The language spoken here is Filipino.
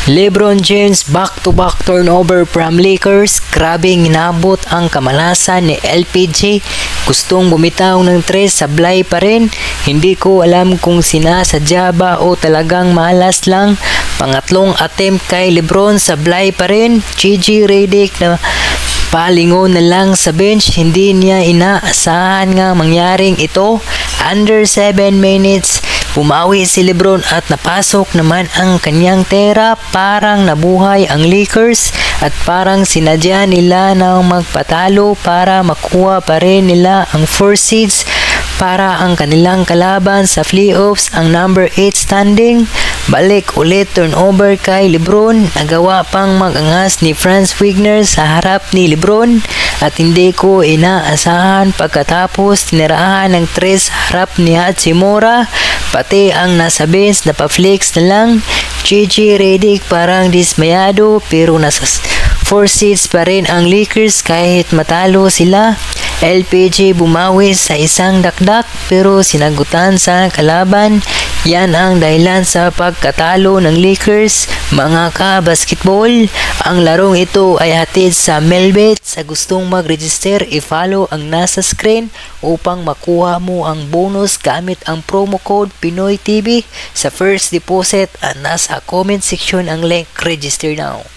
LeBron James back-to-back turnover from Lakers. Grabing inabot ang kamalasan ni LPG. Gustong bumitaw ng 3, sablay pa rin. Hindi ko alam kung sinasadya ba o talagang malas lang. Pangatlong attempt kay LeBron, sablay pa rin. Gigi Redick na palingon na lang sa bench. Hindi niya inaasahan nga mangyaring ito. Under 7 minutes, bumawi si LeBron at napasok naman ang kanyang tera. Parang nabuhay ang Lakers at parang sinadya nila na magpatalo para makuha pa rin nila ang 4 seeds para ang kanilang kalaban sa playoffs, ang number 8 standing. Balik ulit turnover kay LeBron. Nagawa pang mag-angas ni Franz Wagner sa harap ni LeBron at hindi ko inaasahan pagkatapos tinirahan ng 3 sa harap ni Hachimura. Pati ang nasa bench na pa-flex na lang. Gigi Redick parang dismayado pero nasa 4 seeds pa rin ang Lakers kahit matalo sila. LPG bumawi sa isang dakdak pero sinagutan sa kalaban. Yan ang dahilan sa pagkatalo ng Lakers. Mga ka-basketball, ang larong ito ay hatid sa Melbet. Sa gustong mag-register, i-follow ang nasa screen upang makuha mo ang bonus gamit ang promo code Pinoy TV sa first deposit at nasa comment section ang link. Register now.